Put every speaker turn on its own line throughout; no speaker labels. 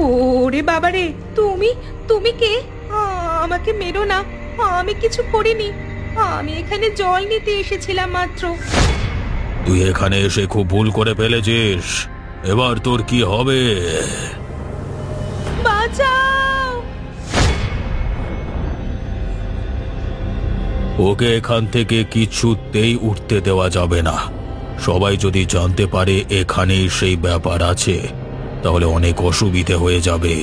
ওরে বাবারে, তুমি তুমি কে? আমাকে মেরো না, আমি কিছু করিনি। আমি এখানে জল নিতে এসেছিলাম মাত্র।
তুই এখানে এসে খুব ভুল করে ফেলেছিস। এবার তোর কি হবে?
বাঁচাও!
ওকে এখান থেকে কিছুতেই উঠতে দেওয়া যাবে না। সবাই যদি জানতে পারে এখানেই সেই ব্যাপার আছে, তাহলে অনেক অসুবিধে হয়ে যাবে।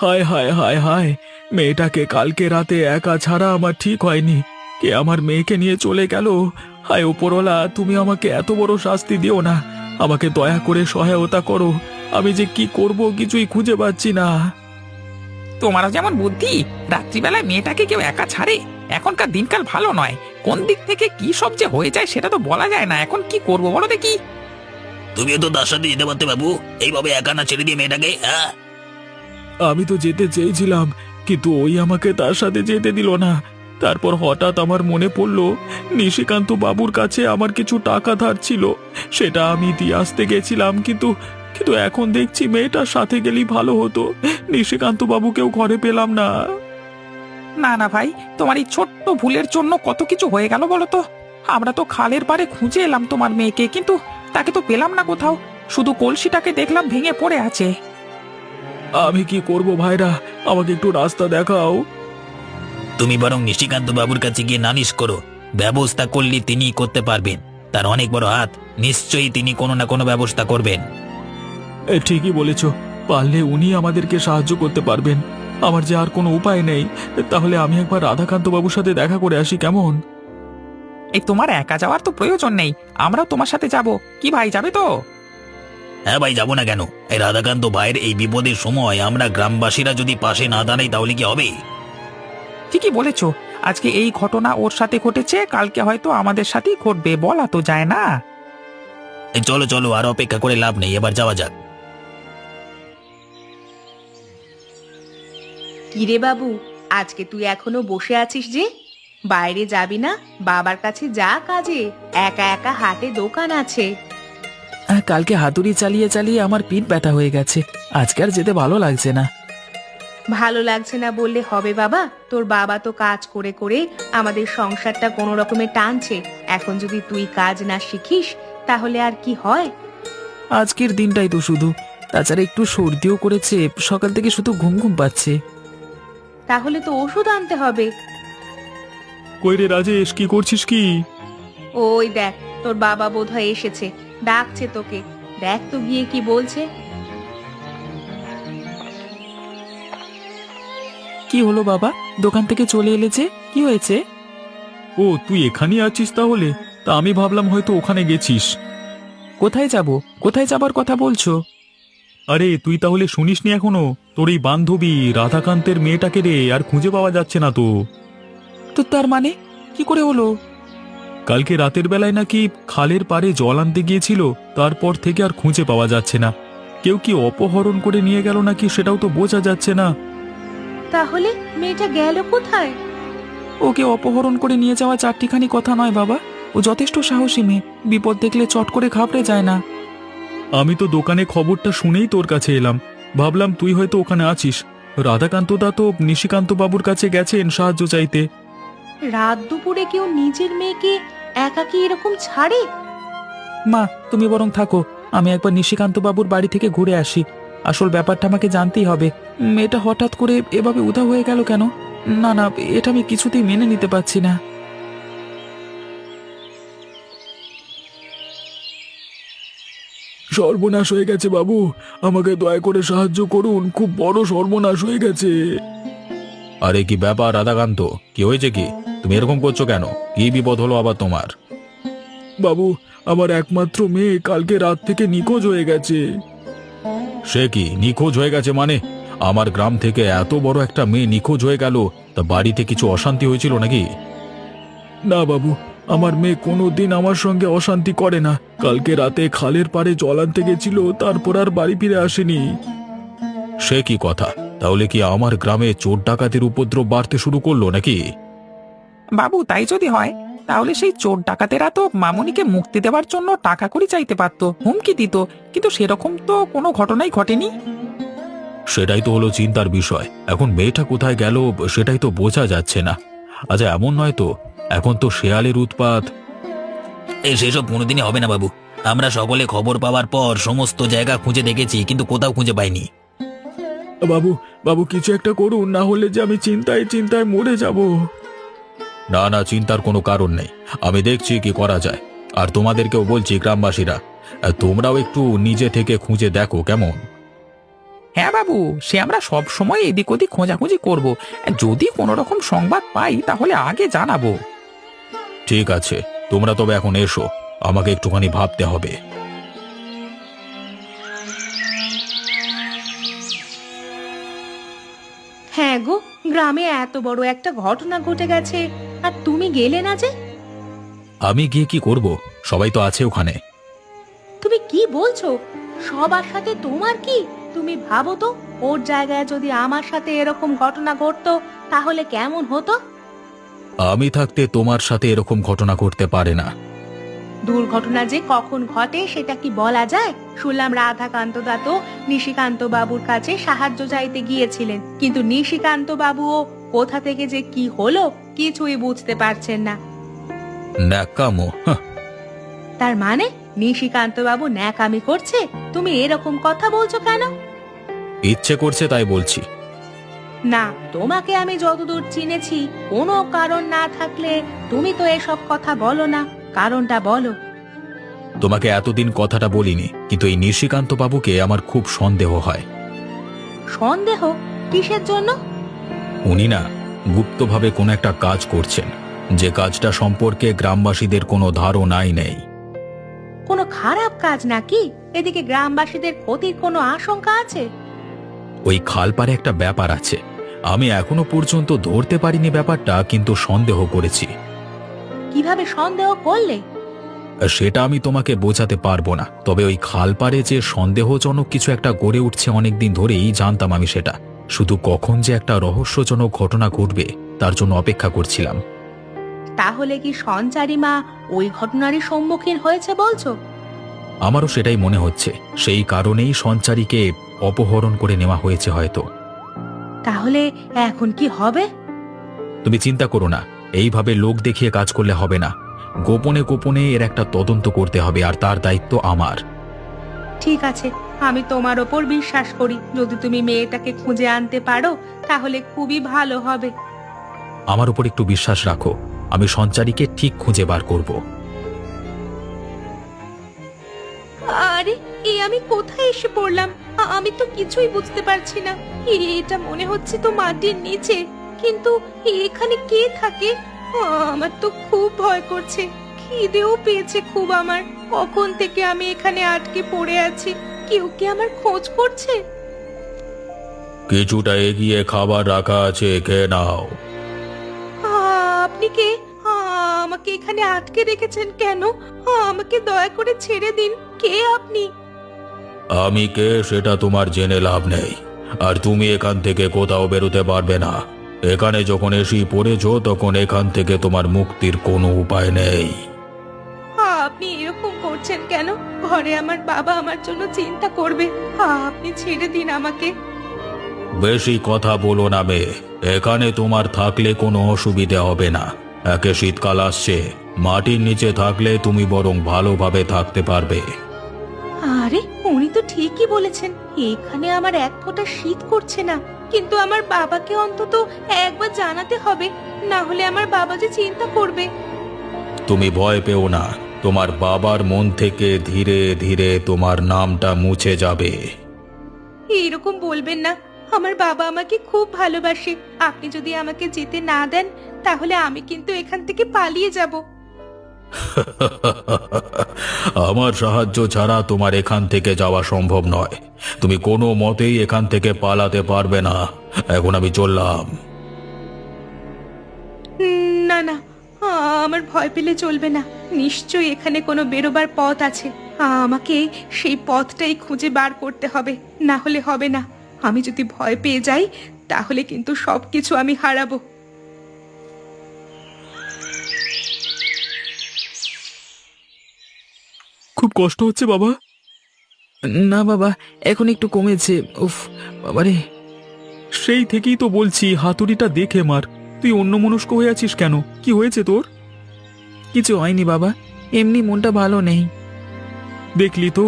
হায় হায় হায় হায়, মেয়েটাকে কালকে রাতে একা ছাড়া আমার ঠিক হয়নি। কে আমার মেয়েকে নিয়ে চলে গেল? হায় ওপরওয়ালা, তুমি আমাকে এত বড় শাস্তি দিও না, আমাকে দয়া করে সহায়তা করো। আমি যে কি করব কিছুই খুঁজে পাচ্ছি না।
তোমারও যেমন বুদ্ধি, রাত্রিবেলায় মেয়েটাকে কেউ একা ছাড়ে? এখনকার দিনকাল ভালো নয়, কোন দিক থেকে কি সব যে হয়ে যায় সেটা তো বলা যায় না। এখন কি করব বলো দেখি।
তুমিও তো তার সাথে যেতে পারতে বাবু, এইভাবে একা না ছেড়ে দিয়ে মেয়েটাকে। হ্যাঁ,
আমি তো যেতে চেয়েছিলাম, কিন্তু ওই আমাকে তার সাথে যেতে দিল না। তারপর হঠাৎ আমার মনে পড়ল নিশিকান্ত বাবুর কাছে আমার কিছু টাকা ধার ছিল, সেটা আমি দিয়ে আসতে গেছিলাম। কিন্তু কিন্তু এখন দেখছি মেয়েটার সাথে গেলেই ভালো হতো। নিশিকান্ত বাবুকেও ঘরে পেলাম না।
না না ভাই, তোমার এই ছোট্ট ভুলের জন্য কত কিছু হয়ে গেল বলো তো। আমরা তো খালের পাড়ে খুঁজে এলাম তোমার মেয়েকে, কিন্তু তাকে তো পেলাম না কোথাও। শুধু কলসিটাকে দেখলাম ভেঙে পড়ে আছে।
আমি কি করব ভাইরা, আমাকে একটু রাস্তা দেখাও।
তুমি বরং নিশিকান্ত বাবুর কাছে গিয়ে নালিশ করো। ব্যবস্থা করলে তিনি করতে পারবেন, তার অনেক বড় হাত, নিশ্চয়ই তিনি কোনো না কোনো ব্যবস্থা করবেন।
ঠিকই বলেছ, পারলে উনি আমাদেরকে সাহায্য করতে পারবেন। আমার যে আর কোনো উপায় নেই, তাহলে আমি একবার রাধাকান্ত বাবুর সাথে দেখা করে আসি, কেমন?
এই তোমার একা যাওয়ার তো প্রয়োজন নেই, আমরাও তোমার সাথে যাব। কি ভাই, যাবে তো?
হ্যাঁ ভাই, যাবো না কেন? এই রাধাকান্ত ভাইয়ের এই বিপদের সময় আমরা গ্রামবাসীরা যদি পাশে না দাঁড়াই তাহলে কি হবে?
ঠিকই বলেছ, আজকে এই ঘটনা ওর সাথে ঘটেছে, কালকে হয়তো আমাদের সাথেই ঘটবে, বলা তো যায় না।
এই চলো চলো, আর অপেক্ষা করে লাভ নেই, এবার যাওয়া যাক।
কিরে বাবু, আজকে তুই এখনো বসে আছিস যে? বাইরে যাবি না? বাবার কাছে যা কাজে, একা একা হাতে দোকান আছে।
কালকে হাতুড়ি চালিয়ে চালিয়ে আমার পিঠ ব্যথা হয়ে গেছে, আজকে আর যেতে ভালো লাগছে না।
ভালো লাগছে না বললে হবে বাবা? তোর বাবা তো কাজ করে করে আমাদের সংসারটা কোনো রকমে টানছে। এখন যদি তুই কাজ না শিখিস তাহলে আর কি হয়?
আজকের দিনটাই তো শুধু, তাছাড়া একটু সর্দিও করেছে, সকাল থেকে শুধু ঘুম ঘুম পাচ্ছে।
তাহলে তো ওষুধ আনতে হবে।
কই রে রাজেশ, কি করছিস কি?
ওই দেখ, তোর বাবা বোধহয় এসেছে, ডাকছে তোকে। দেখ তো গিয়ে কি বলছে।
কি হলো বাবা, দোকান থেকে চলে এলে যে, কি হয়েছে? ও, তুই এখানেই আছিস তাহলে? তা আমি ভাবলাম হয়তো ওখানে গেছিস। কোথায় যাব? কোথায় যাবার কথা বলছো? আরে তুই তাহলে শুনিসনি এখনো? তোর এই বান্ধবী রাধাকান্তের মেয়েটাকে রে আর খুঁজে পাওয়া যাচ্ছে না তো। তো তার মানে কি করে হলো? কালকে রাতের বেলায় নাকি খালের পাড়ে জল আনতে গিয়েছিল, তারপর থেকে আর খুঁজে পাওয়া যাচ্ছে না। কেউ কি অপহরণ করে নিয়ে গেল নাকি সেটাও তো বোঝা যাচ্ছে না।
তাহলে মেয়েটা গেল কোথায়?
ওকে অপহরণ করে নিয়ে যাওয়া চারটিখানি কথা নয় বাবা, ও যথেষ্ট সাহসী মেয়ে, বিপদ দেখলে চট করে ঘাবড়ে যায় না। আমি তো দোকানে খবরটা শুনেই তোর কাছে এলাম, ভাবলাম তুই হয়তো ওখানে আছিস। রাধাকান্ত দা তো নিশিকান্ত বাবুর কাছে গেছেন সাহায্য চাইতে।
রাত দুপুরে কেউ নিজের মেয়েকে একাকী এরকম ছাড়ে?
মা, তুমি বরং থাকো, আমি একবার নিশিকান্ত বাবুর বাড়ি থেকে ঘুরে আসি। আসল ব্যাপারটা আমাকে জানতেই হবে। মেয়েটা হঠাৎ করে এভাবে উধাও হয়ে গেল কেন? না না, এটা আমি কিছুতেই মেনে নিতে পারছি না। সর্বনাশ হয়ে গেছে বাবু, আমাকে দয়া করে সাহায্য করুন, খুব বড় সর্বনাশ হয়ে গেছে।
আরে কি ব্যাপার রাধাকান্ত, কি হয়েছে? কি তুমি এরকম করছো কেন? কি বিপদ হলো আবার তোমার?
বাবু, আমার একমাত্র মেয়ে কালকে রাত থেকে নিখোঁজ হয়ে গেছে।
সে কি, নিখোঁজ হয়ে গেছে মানে? আমার গ্রাম থেকে এত বড় একটা মেয়ে নিখোঁজ হয়ে গেল, তা বাড়িতে কিছু অশান্তি হয়েছিল নাকি?
না বাবু, আমার মেয়ে কোনোদিন আমার সঙ্গে অশান্তি করে না। কালকে রাতে খালের পাড়ে জল আনতে গেছিল, তারপর আর বাড়ি ফিরে আসেনি।
সে কি কথা? তাহলে কি আমার গ্রামে চোর ডাকাতের উপদ্রব বাড়তে শুরু করলো নাকি?
বাবু, তাই যদি হয় তাহলে সেই চোর ডাকাতেরা তো মামুনিকে মুক্তি দেওয়ার জন্য টাকা কড়ি চাইতে পারতো, হুমকি দিত, কিন্তু সেরকম তো কোনো ঘটনাই ঘটেনি।
সেটাই তো হলো চিন্তার বিষয়। এখন মেয়েটা কোথায় গেল সেটাই তো বোঝা যাচ্ছে না। আচ্ছা, এমন নয় তো এখন তো শেয়ালের উৎপাত?
সেসব কোনোদিনই হবে না বাবু। আমরা সকলে খবর পাওয়ার পর সমস্ত জায়গা খুঁজে দেখেছি, কিন্তু কোথাও খুঁজে পাইনি।
বাবু, বাবু কিছু একটা করুন, না হলে যে আমি চিন্তায় চিন্তায় মরে যাব। না না, চিন্তার কোনো কারণ নেই, আমি দেখছি কি করা যায়। আর তোমাদেরকেও বলছি গ্রামবাসীরা, তোমরাও একটু নিজে থেকে খুঁজে দেখো কেমন।
হ্যাঁ বাবু, সে আমরা সব সময় এদিক ওদিক খোঁজাখুঁজি করব। যদি কোনো রকম সংবাদ পাই তাহলে আগে জানাবো।
ঠিক আছে, তোমরা তবে এখন এসো, আমাকে একটুখানি ভাবতে হবে।
হ্যাঁ গো, গ্রামে এত বড় একটা ঘটনা ঘটে গেছে আর তুমি গেলে না যে?
আমি গিয়ে কি করব? সবাই তো আছে ওখানে।
তুমি কি বলছো? সবার সাথে তোমার কি? তুমি ভাবো তো, ওর জায়গায় যদি আমার সাথে এরকম ঘটনা ঘটতো তাহলে কেমন হতো?
আমি থাকতে তোমার সাথে এরকম ঘটনা ঘটতে পারে না।
দুর্ঘটনা যে কখন ঘটে সেটা কি বলা যায়? শুনলাম রাধাকান্ত দা তো নিশিকান্ত বাবুর কাছে সাহায্য চাইতে গিয়েছিলেন, কিন্তু নিশিকান্ত বাবুও কোথা থেকে যে কি হলো কিছুই বুঝতে পারছেন না।
ন্যাকামো, হাহ।
তার মানে নিশিকান্ত বাবু ন্যাকামি করছে? তুমি এরকম কথা বলছো কেন?
ইচ্ছে করছে তাই বলছি।
না, তোমাকে আমি যতদূর চিনেছি, কোনো কারণ না থাকলে তুমি তো এসব কথা বলো না। কারণটা বলো।
তোমাকে এতদিন কথাটা বলিনি, কিন্তু এই নিশিকান্ত বাবুকে আমার খুব সন্দেহ হয়।
সন্দেহ? কিসের জন্য?
উনি না গুপ্তভাবে কোনো একটা কাজ করছেন, যে কাজটা সম্পর্কে গ্রামবাসীদের কোনো ধারণাই নেই।
কোনো খারাপ কাজ নাকি? এদিকে গ্রামবাসীদের ক্ষতির কোনো আশঙ্কা আছে?
ওই খালপারে একটা ব্যাপার আছে, আমি এখনো পর্যন্ত ধরতে পারিনি ব্যাপারটা, কিন্তু সন্দেহ করেছি।
কিভাবে সন্দেহ করলে?
সেটা আমি তোমাকে বোঝাতে পারবো না, তবে ওই খালপারে যে সন্দেহজনক কিছু একটা গড়ে উঠছে অনেকদিন ধরেই জানতাম আমি সেটা। শুধু কখন যে একটা রহস্যজনক ঘটনা ঘটবে তার জন্য অপেক্ষা করছিলাম।
তাহলে কি সঞ্চারী মা ওই ঘটনারই সম্মুখীন হয়েছে বলছো?
আমারও সেটাই মনে হচ্ছে, সেই কারণেই সঞ্চারীকে অপহরণ করে নেওয়া হয়েছে হয়তো।
তাহলে এখন কি হবে?
তুমি চিন্তা করো না, এইভাবে লোক দেখিয়ে কাজ করলে হবে না। গোপনে গোপনে এর একটা তদন্ত করতে হবে, আর তার দায়িত্ব আমার।
ঠিক আছে, আমি তোমার ওপর বিশ্বাস করি। যদি তুমি মেয়েটাকে খুঁজে আনতে পারো তাহলে খুবই ভালো হবে।
আমার উপর একটু বিশ্বাস রাখো, আমি সঞ্চারীকে ঠিক খুঁজে বার করব।
আরে, আমি কোথায় এসে পড়লাম? আমি তো কিছুই বুঝতে পারছি না। এটা মনে হচ্ছে তো মাটির নিচে, কিন্তু এখানে কে থাকে? আমার তো খুব ভয় করছে, খিদেও পেয়েছে খুব আমার। কখন থেকে আমি এখানে আটকে পড়ে আছি। কেউ কি আমার খোঁজ করছে?
কিছুটা এগিয়ে খাবার রাখা আছে, খেয়ে নাও।
আপনি কে? আমাকে এখানে আটকে রেখেছেন কেন? আমাকে দয়া করে ছেড়ে দিন। কে আপনি?
আমি কে সেটা তোমার জেনে লাভ নেই, আর তুমি এখান থেকে কোথাও বেরোতে পারবে না। এখানে যখন এসে পড়েছো তখন এখান থেকে তোমার মুক্তির কোনো উপায় নেই।
আপনি এরকম করছেন কেন? ঘরে আমার বাবা আমার জন্য চিন্তা করবে। আপনি ছেড়ে দিন আমাকে।
বেশি কথা বলো না মেয়ে, এখানে তোমার থাকলে কোনো অসুবিধা হবে না। একে শীতকাল আসছে, মাটির নিচে থাকলে তুমি বরং ভালোভাবে থাকতে পারবে।
আরে, উনি তো ঠিকই বলেছেন। এখানে আমার এক ফোঁটা শীত করছে না, কিন্তু আমার বাবাকে অন্তত একবার জানাতে হবে, না হলে আমার বাবা যে চিন্তা করবে।
তুমি ভয় পেও না, তোমার বাবার মন থেকে ধীরে ধীরে তোমার নামটা মুছে যাবে।
এইরকম বলবেন না, আমার বাবা আমাকে খুব ভালোবাসে। আপনি যদি আমাকে যেতে না দেন তাহলে আমি কিন্তু এখান থেকে পালিয়ে যাব।
আমার সাহায্য ছাড়া তোমার এখান থেকে যাওয়া সম্ভব নয়। তুমি কোনো মতেই এখান থেকে পালাতে পারবে না। এখন আমি চললাম।
না না, আমার ভয় পেলে চলবে না। নিশ্চয়ই এখানে কোনো বেরোবার পথ আছে। আমাকে সেই পথটাই খুঁজে বার করতে হবে, না হলে হবে না। আমি যদি ভয় পেয়ে যাই তাহলে কিন্তু সবকিছু আমি হারাবো।
কষ্ট হচ্ছে বাবা?
না বাবা, এখন একটু কমেছে। উফ বাবারে!
সেই থেকেই তো বলছি হাতুড়িটা দেখে মার। তুই অন্যমনস্ক হয়ে আছিস কেন? কি হয়েছে তোর?
কিছু হয়নি বাবা, এমনি মনটা ভালো নেই।
দেখলি তো,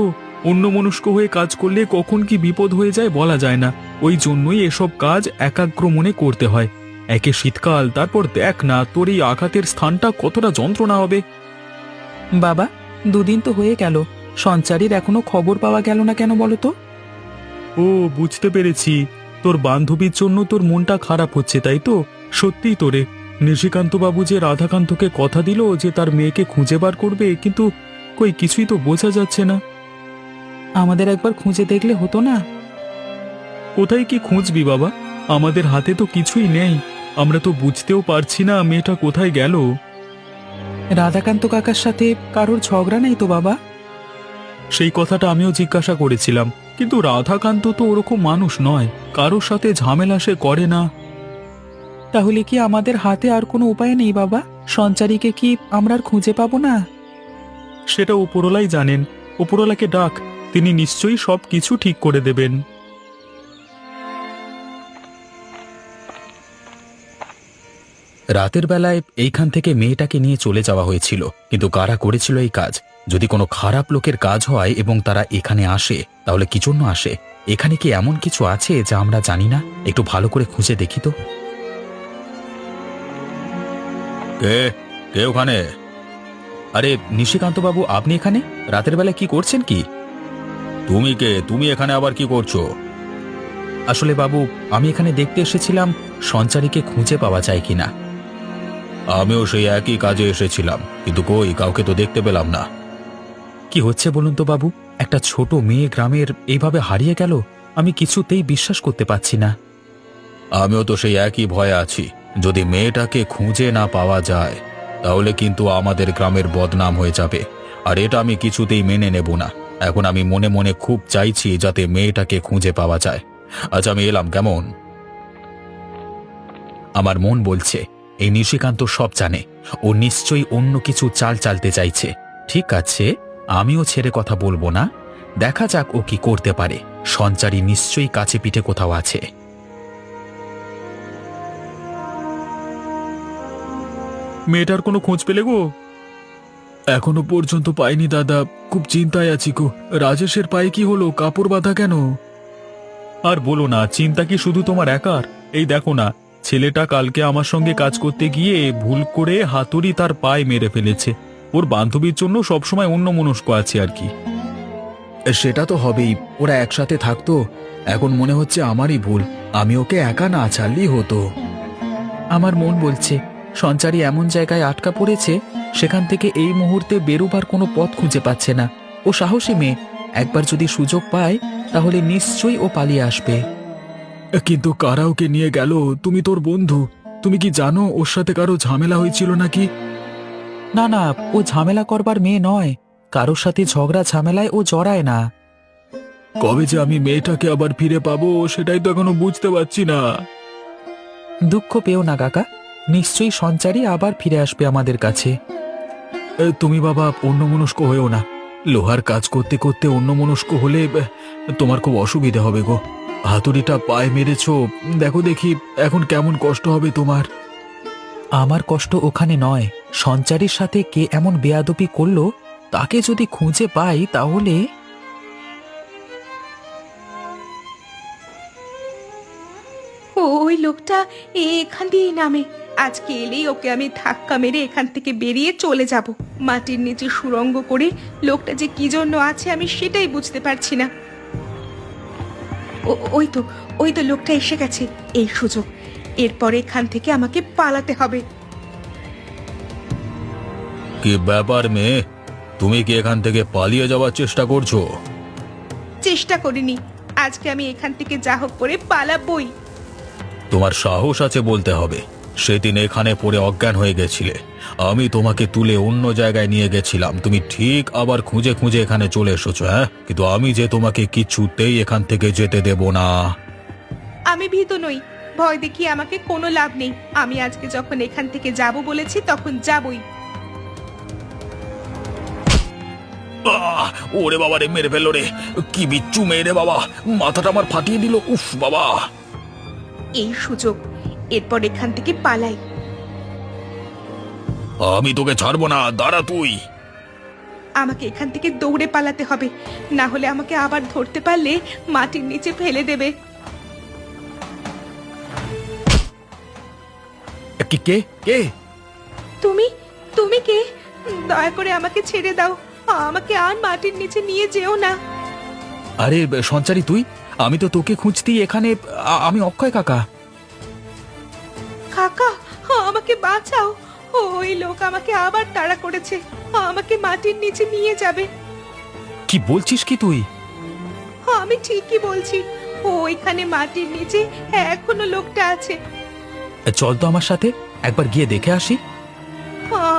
অন্যমনস্ক হয়ে কাজ করলে কখন কি বিপদ হয়ে যায় বলা যায় না। ওই জন্যই এসব কাজ একাগ্র মনে করতে হয়। একে শীতকাল, তারপর দেখ না তোর এই আঘাতের স্থানটা কতটা যন্ত্রণা হবে।
বাবা, দুদিন তো হয়ে গেল, সঞ্চারীর এখনো খবর পাওয়া গেল না কেন বলো তো?
ও, বুঝতে পেরেছি। তোর বান্ধবীর জন্য তোর মনটা খারাপ হচ্ছে, তাই তো? সত্যিই তোরে, নিশিকান্ত বাবু যে রাধাকান্তকে কথা দিল যে তার মেয়েকে খুঁজে বার করবে, কিন্তু কই কিছুই তো বোঝা যাচ্ছে না।
আমাদের একবার খুঁজে দেখলে হতো না?
কোথায় কি খুঁজবি বাবা? আমাদের হাতে তো কিছুই নেই। আমরা তো বুঝতেও পারছি না মেয়েটা কোথায় গেল।
রাধাকান্ত কাকার সাথে কারোর ঝগড়া নেই তো বাবা?
সেই কথাটা আমিও জিজ্ঞাসা করেছিলাম, কিন্তু রাধাকান্ত তো ওরকম মানুষ নয়, কারোর সাথে ঝামেলা সে করে না।
তাহলে কি আমাদের হাতে আর কোনো উপায় নেই বাবা? সঞ্চারীকে কি আমরা আর খুঁজে পাবো না?
সেটা উপরওয়ালাই জানেন। উপরওয়ালাকে ডাক, তিনি নিশ্চয়ই সব কিছু ঠিক করে দেবেন।
রাতের বেলায় এইখান থেকে মেয়েটাকে নিয়ে চলে যাওয়া হয়েছিল, কিন্তু কারা করেছিল এই কাজ? যদি কোনো খারাপ লোকের কাজ হয় এবং তারা এখানে আসে, তাহলে কি জন্য আসে? এখানে কি এমন কিছু আছে যা আমরা জানি না? একটু ভালো করে খুঁজে দেখি তো।
কে কে ওখানে?
আরে নিশিকান্ত বাবু, আপনি এখানে রাতের বেলায় কি করছেন কি?
তুমি কে? তুমি এখানে আবার কি করছো?
আসলে বাবু, আমি এখানে দেখতে এসেছিলাম সঞ্চারীকে খুঁজে পাওয়া যায় কিনা।
আমিও সেই একই কাজে এসেছিলাম, কিন্তু কই কাউকে তো দেখতে পেলাম না।
কি হচ্ছে বলুন তো বাবু? একটা ছোট মেয়ে গ্রামের এইভাবে হারিয়ে গেল, আমি কিছুতেই বিশ্বাস করতে পারছি না।
আমিও তো সেই একই ভয়ে আছি। যদি মেয়েটাকে খুঁজে না পাওয়া যায়, তাহলে কিন্তু আমাদের গ্রামের বদনাম হয়ে যাবে, আর এটা আমি কিছুতেই মেনে নেব না। এখন আমি মনে মনে খুব চাইছি যাতে মেয়েটাকে খুঁজে পাওয়া যায়। আচ্ছা, আমি এলাম কেমন?
আমার মন বলছে এই নিশিকান্ত সব জানে, ও নিশ্চয়ই অন্য কিছু চাল চালতে চাইছে। ঠিক আছে, আমিও ছেড়ে কথা বলবো না, দেখা যাক ও কি করতে পারে। সঞ্চারী নিশ্চয়ই কাছে পিঠে কোথাও আছে।
মেয়েটার কোনো খোঁজ পেলে গো? এখনো পর্যন্ত পাইনি দাদা, খুব চিন্তায় আছি গো। রাজেশের পায়ে কি হলো? কাপড় বাঁধা কেন? আর বলো না, চিন্তা কি শুধু তোমার একার? এই দেখো না, ছেলেটা কালকে আমার সঙ্গে কাজ করতে গিয়ে ভুল করে হাতুড়ি তার পায়ে মেরে ফেলেছে। ওর বান্ধবীর জন্য সবসময় অন্যমনস্ক আছে আর কি।
সেটা তো হবেই, ওরা একসাথে থাকতো। এখন মনে হচ্ছে আমারই ভুল, আমি ওকে একা না ছাড়লেই হতো। আমার মন বলছে সঞ্চারী এমন জায়গায় আটকা পড়েছে, সেখান থেকে এই মুহূর্তে বেরোবার কোনো পথ খুঁজে পাচ্ছে না। ও সাহসী মেয়ে, একবার যদি সুযোগ পায় তাহলে নিশ্চয়ই ও পালিয়ে আসবে।
কিন্তু কারা ওকে নিয়ে গেল? তুমি তোর বন্ধু, তুমি কি জানো ওর সাথে কারো ঝামেলা হয়েছিল নাকি?
না না, ও ঝামেলা করবার মেয়ে নয়, কারোর সাথে ঝগড়া ঝামেলায় ও জড়ায় না।
কবে যে আমি মেয়েটাকে আবার ফিরে পাবো সেটাই তো এখনো বুঝতে পারছি না।
দুঃখ পেও না কাকা, নিশ্চয়ই সঞ্চারী আবার ফিরে আসবে আমাদের কাছে।
তুমি বাবা অন্যমনস্ক হয়েও না। লোহার কাজ করতে করতে অন্যমনস্ক হলে তোমার খুব অসুবিধা হবে গো। হাতুড়িটা পায়ে মেরেছো, দেখো দেখি এখন কেমন কষ্ট হবে তোমার।
আমার কষ্ট ওখানে নয়, সঞ্চারীর সাথে কে এমন বেয়াদবি করলো তাকে যদি খুঁজে পাই তাহলে।
ওই লোকটা এখান দিয়েই নামে। আজকে এলেই ওকে আমি ধাক্কা মেরে এখান থেকে বেরিয়ে চলে যাব। মাটির নিচে সুড়ঙ্গ করে লোকটা যে কি জন্য আছে আমি সেটাই বুঝতে পারছি না। ওই তো লোকটা এসে গেছে। এই সুযোগ, এরপর এখান থেকে আমাকে পালাতে হবে।
কি ব্যাপার মেয়ে, তুমি কি এখান থেকে পালিয়ে যাওয়ার চেষ্টা করছো?
চেষ্টা করিনি, আজকে আমি এখান থেকে যা হোক করে পালাবই।
তোমার সাহস আছে বলতে হবে। সেদিন এখানে পড়ে অজ্ঞান হয়ে গেছিলে, আমি তোমাকে তুলে অন্য জায়গায় নিয়ে গেছিলাম, তুমি ঠিক আবার খুঁজে খুঁজে এখানে চলে এসেছো। হ্যাঁ, কিন্তু আমি যে তোমাকে কিছুতেই এখান থেকে যেতে দেব না।
আমি ভীত নই, ভয় দেখিয়ে আমাকে কোনো লাভ নেই। আমি আজকে যখন এখান থেকে যাব বলেছি তখন যাবই।
ওরে বাবা রে, মেরে ফেললো রে! কি বিচ্ছু মেয়ে রে বাবা, মাথাটা আমার ফাটিয়ে দিল। উফ বাবা!
এই সুযোগ, এরপর এখান থেকে পালাই।
আমি তোকে ছাড়বো না, দাঁড়া তুই।
আমাকে এখান থেকে দৌড়ে পালাতে হবে, না হলে আমাকে আবার ধরতে পারলে মাটির নিচে ফেলে দেবে।
কে কে?
তুমি তুমি কে? দয়া করে আমাকে ছেড়ে দাও, আমাকে আর মাটির নিচে নিয়ে যেও না।
আরে সঞ্চারী তুই? আমি তো তোকে খুঁজতেই এখানে। আমি অক্ষয় কাকা।
কাকা, আমাকে বাঁচাও, ওই লোক আমাকে আবার তাড়া করেছে, আমাকে মাটির নিচে নিয়ে যাবে।
কি বলছিস কি তুই?
আমি ঠিকই বলছি, ওইখানে মাটির নিচে এখনো লোকটা আছে।
চল তো আমার সাথে, একবার গিয়ে দেখে আসি।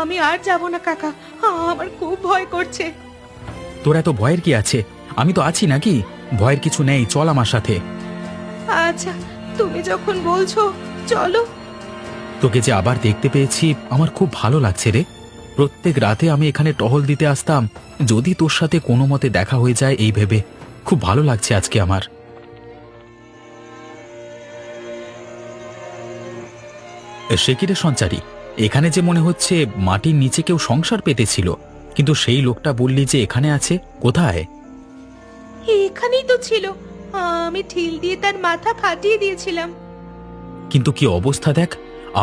আমি আর যাব না কাকা, আমার খুব ভয় করছে।
তোর এত ভয়ের কি আছে? আমি তো আছি নাকি? ভয়ের কিছু নেই, চল আমার সাথে।
আচ্ছা, তুমি যখন বলছো চলো।
তোকে যে আবার দেখতে পেয়েছি আমার খুব ভালো লাগছে রে। প্রত্যেক রাতে আমি এখানে টহল দিতে আসতাম, যদি তোর সাথে কোনো মতে দেখা হয়ে যায় এই ভেবে। খুব ভালো লাগছে আজকে আমার। সে কি রে সঞ্চারী, এখানে যে মনে হচ্ছে মাটির নিচে কেউ সংসার পেতেছিল, কিন্তু সেই লোকটা বললি যে এখানে আছে, কোথায়?
এখানেই তো ছিল, আমি ঢিল দিয়ে তার মাথা ফাটিয়ে দিয়েছিলাম।
কিন্তু কি অবস্থা দেখ,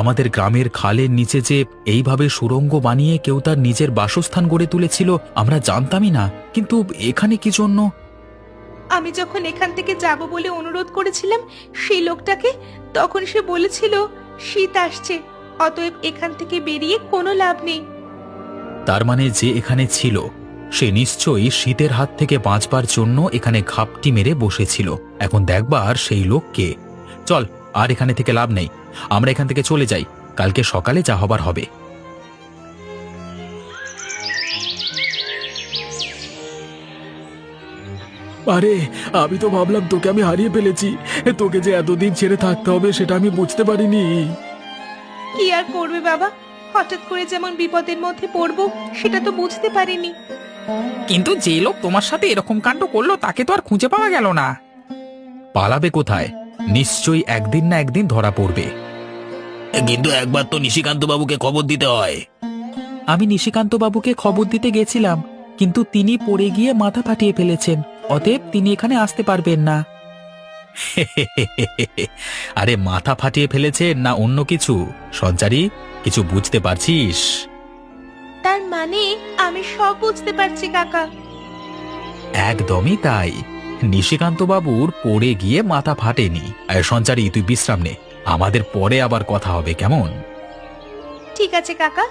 আমাদের গ্রামের খালের নিচে যে এইভাবে সুড়ঙ্গ বানিয়ে কেউ তার নিজের বাসস্থান গড়ে তুলেছিল আমরা জানতামই না। কিন্তু এখানে কি জন্য?
আমি যখন এখান থেকে যাব বলে অনুরোধ করেছিলাম সেই লোকটাকে, তখন সে বলেছিল শীত আসছে, অতএব এখান থেকে বেরিয়ে কোনো লাভ নেই।
তার মানে যে এখানে ছিল সে নিশ্চয়ই শীতের হাত থেকে বাঁচবার জন্য এখানে ঘাপটি মেরে বসেছিল। এখন দেখবার সেই লোককে। চল, আর এখানে থেকে লাভ নেই, আমরা এখান থেকে চলে যাই, কালকে সকালে যা হবার হবে।
আরে আমি তো ভাবলাম তোকে আমি হারিয়ে ফেলেছি, তোকে যে এতদিন ছেড়ে থাকতে হবে সেটা আমি বুঝতে পারিনি।
কি আর করবে বাবা, হঠাৎ করে যেমন বিপদের মধ্যে পড়বো সেটা তো বুঝতে পারিনি।
কিন্তু যে লোক তোমার সাথে এরকম কাণ্ড করলো তাকে তো আর খুঁজে পাওয়া গেল না।
পালাবে কোথায়? নিশ্চয়ই একদিন না একদিন ধরা পড়বে।
কিন্তু একবার তো নিশিকান্ত বাবুকে খবর দিতে হয়।
আমি নিশিকান্ত বাবুকে খবর দিতে গেছিলাম, কিন্তু তিনি পড়ে গিয়ে মাথা ফাটিয়ে ফেলেছেন, অতএব তিনি এখানে আসতে পারবেন না।
আরে মাথা ফাটিয়ে ফেলেছে না অন্য কিছু? সঞ্চারী, কিছু বুঝতে পারছিস?
তার মানে আমি সব বুঝতে পারছি কাকা।
একদমই তাই, নিশিকান্ত বাবুর পড়ে গিয়ে মাথা ফাটেনি। আর সঞ্চারী তুই বিশ্রাম নে, আমাদের পরে আবার কথা হবে, কেমন?
ঠিক আছে কাকা।